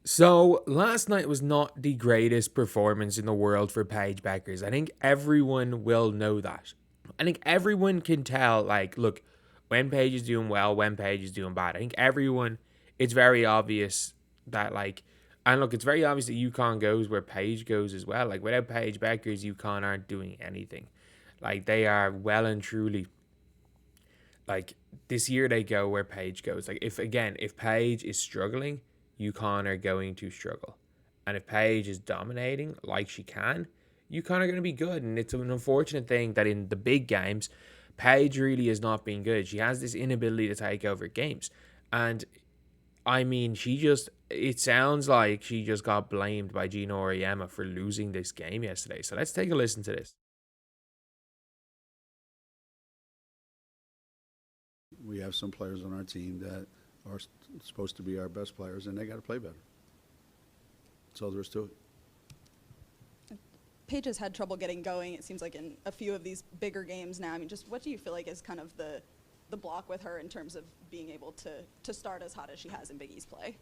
So last night was not the greatest performance in the world for Paige Bueckers. I think everyone will know that. I think everyone can tell, like, look, when Paige is doing well, when Paige is doing bad. I think everyone, it's very obvious that, like, and look, it's very obvious that Yukon goes where Paige goes as well. Like, without Paige Bueckers, Yukon aren't doing anything. Like, they are well and truly, like, this year they go where Paige goes. Like, if Paige is struggling, Yukon are going to struggle. And if Paige is dominating like she can, Yukon are going to be good. And it's an unfortunate thing that in the big games, Paige really has not been good. She has this inability to take over games. And I mean, it sounds like she just got blamed by Geno Auriemma for losing this game yesterday. So let's take a listen to this. We have some players on our team that are supposed to be our best players, and they got to play better. That's all there is to it. Paige has had trouble getting going, it seems like, in a few of these bigger games now. I mean, just what do you feel like is kind of the block with her in terms of being able to start as hot as she has in Big East play?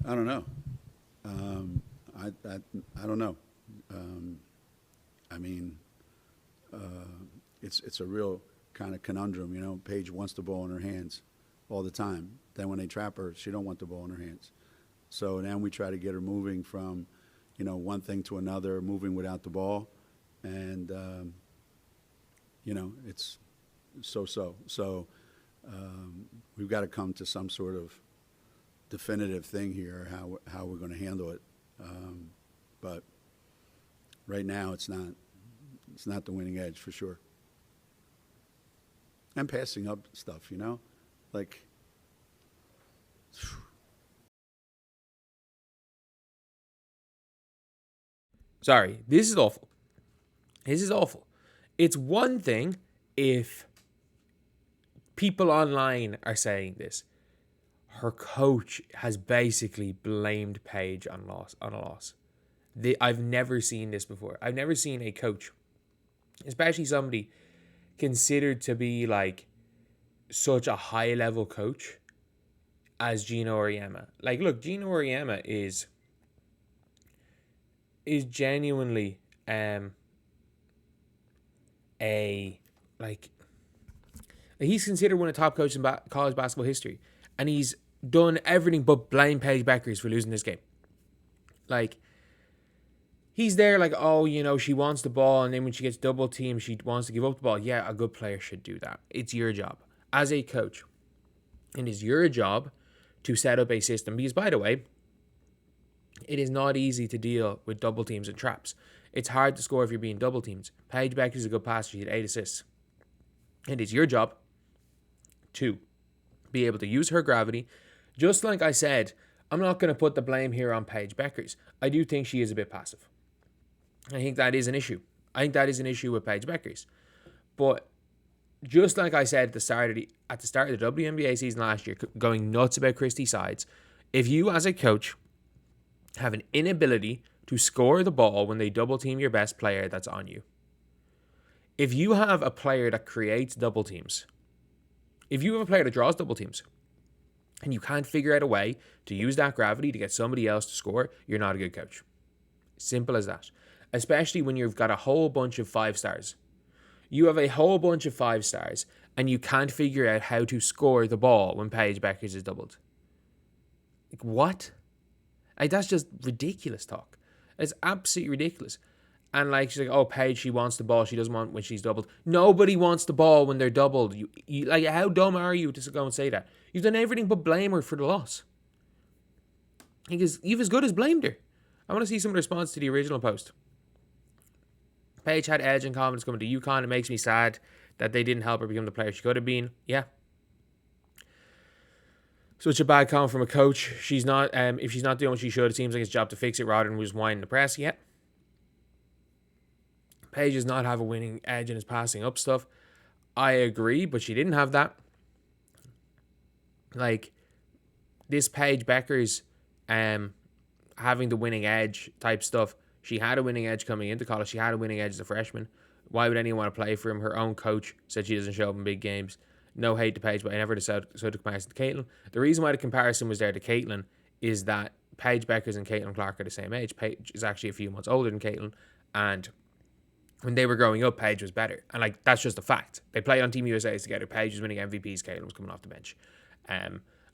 I don't know. I don't know. I mean, it's a real kind of conundrum, you know. Paige wants the ball in her hands all the time. Then when they trap her, she don't want the ball in her hands. So then we try to get her moving from, you know, one thing to another, moving without the ball, and you know, it's so. So we've got to come to some sort of definitive thing here, how we're going to handle it. But right now, it's not the winning edge for sure. And passing up stuff, you know, like. Sorry, this is awful. This is awful. It's one thing if people online are saying this. Her coach has basically blamed Paige on a loss. I've never seen this before. I've never seen a coach, especially somebody considered to be like such a high level coach as Geno Auriemma. Like, look, Geno Auriemma is genuinely a like he's considered one of the top coaches in college basketball history, and he's done everything but blame Paige Bueckers for losing this game. Like, he's there like, oh, you know, she wants the ball, and then when she gets double teamed, she wants to give up the ball. Yeah, a good player should do that. It's your job as a coach. It is your job to set up a system. Because, by the way, it is not easy to deal with double teams and traps. It's hard to score if you're being double teamed. Paige Bueckers is a good passer. She had 8 assists. It is your job to be able to use her gravity. Just like I said, I'm not going to put the blame here on Paige Bueckers. I do think she is a bit passive. I think that is an issue. I think that is an issue with Paige Bueckers. But just like I said at the start of the WNBA season last year, going nuts about Christy Sides, if you as a coach have an inability to score the ball when they double team your best player, that's on you. If you have a player that creates double teams, if you have a player that draws double teams, and you can't figure out a way to use that gravity to get somebody else to score, you're not a good coach. Simple as that. Especially when you've got a whole bunch of 5 stars. You have a whole bunch of 5 stars, and you can't figure out how to score the ball when Paige Bueckers is doubled. Like, what? Like, that's just ridiculous talk. It's absolutely ridiculous. And like, she's like, oh, Paige, she wants the ball. She doesn't want when she's doubled. Nobody wants the ball when they're doubled. You like, how dumb are you to go and say that? You've done everything but blame her for the loss. Because you've as good as blamed her. I want to see some response to the original post. Paige had edge and confidence coming to Yukon. It makes me sad that they didn't help her become the player she could have been. Yeah. Such a bad comment from a coach. She's not. If she's not doing what she should, it seems like it's job to fix it rather than just whining the press. Yeah. Paige does not have a winning edge in his passing up stuff. I agree, but she didn't have that. Like, this Paige Bueckers having the winning edge type stuff. She had a winning edge coming into college. She had a winning edge as a freshman. Why would anyone want to play for him? Her own coach said she doesn't show up in big games. No hate to Paige, but I never decided so to comparison to Caitlin. The reason why the comparison was there to Caitlin is that Paige Bueckers and Caitlin Clark are the same age. Paige is actually a few months older than Caitlin, and when they were growing up, Paige was better. And like that's just a fact. They played on Team USA's together. Paige was winning MVPs, Caitlin was coming off the bench.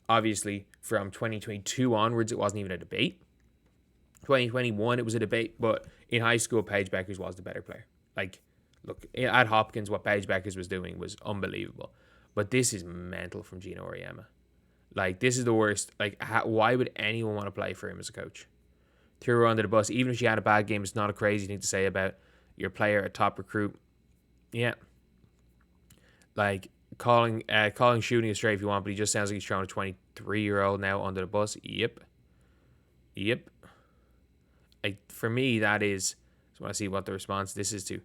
Obviously, from 2022 onwards, it wasn't even a debate. 2021, it was a debate, but in high school, Paige Bueckers was the better player. Like, look, at Hopkins, what Paige Bueckers was doing was unbelievable. But this is mental from Geno Auriemma. Like, this is the worst. Like, why would anyone want to play for him as a coach? Threw her under the bus. Even if she had a bad game, it's not a crazy thing to say about your player, a top recruit. Yeah. Like, calling shooting a straight if you want, but he just sounds like he's throwing a 23-year-old now under the bus. Yep. Like, for me, that is, I just want to see what the response this is to.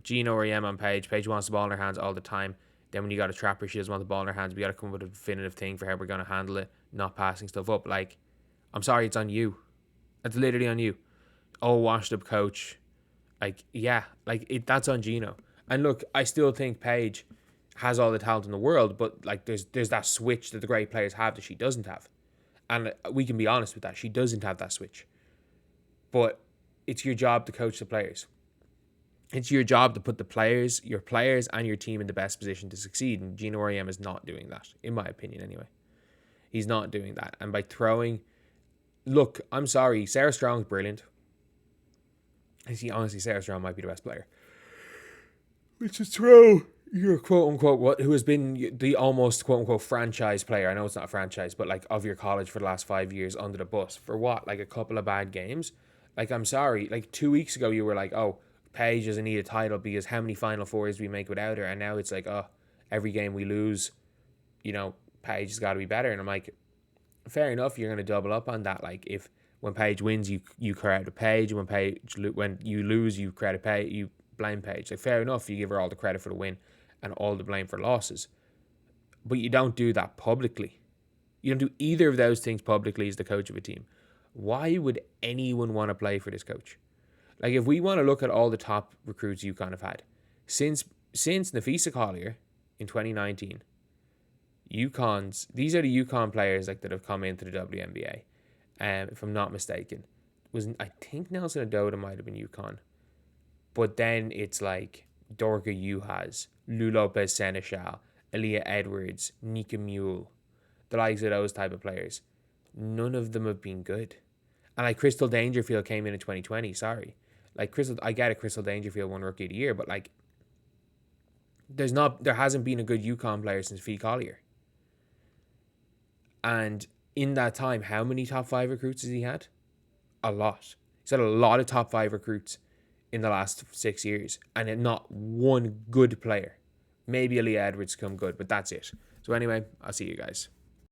Geno Auriemma on Paige. Paige wants the ball in her hands all the time. Then when you got to trap her, she doesn't want the ball in her hands. We got to come up with a definitive thing for how we're going to handle it, not passing stuff up. Like, I'm sorry, it's on you. It's literally on you. Oh, washed up coach. Like, yeah, like that's on Geno. And look, I still think Paige has all the talent in the world, but like there's that switch that the great players have that she doesn't have. And we can be honest with that. She doesn't have that switch. But it's your job to coach the players. It's your job to put your players and your team in the best position to succeed. And Geno Auriemma is not doing that, in my opinion anyway. He's not doing that. And by throwing... Look, I'm sorry. Sarah Strong's brilliant. I see, honestly, Sarah Strong might be the best player. Which is throw your quote-unquote, who has been the almost quote-unquote franchise player. I know it's not a franchise, but like of your college for the last 5 years under the bus. For what? Like a couple of bad games? Like, I'm sorry. Like 2 weeks ago, you were like, oh, Paige doesn't need a title because how many Final Fours we make without her? And now it's like, oh, every game we lose, Paige has got to be better. And I'm like, fair enough, you're going to double up on that. Like, if when Paige wins, you credit Paige. When you lose, you credit Paige. You blame Paige. Like, fair enough, you give her all the credit for the win and all the blame for losses. But you don't do that publicly. You don't do either of those things publicly as the coach of a team. Why would anyone want to play for this coach? Like, if we want to look at all the top recruits Yukon have had, since Nafisa Collier in 2019, these are the Yukon players like that have come into the WNBA. If I'm not mistaken, I think Nelson Adoda might have been Yukon, but then it's like Dorka Uhas, Lou Lopez Seneschal, Aaliyah Edwards, Nika Mule, the likes of those type of players. None of them have been good. And like Crystal Dangerfield came in 2020. Sorry, like I get it. Crystal Dangerfield won Rookie of the Year, but like there hasn't been a good Yukon player since Fee Collier. And in that time, how many top 5 recruits has he had? A lot. He's had a lot of top 5 recruits in the last 6 years, and not one good player. Maybe Aaliyah Edwards come good, but that's it. So anyway, I'll see you guys.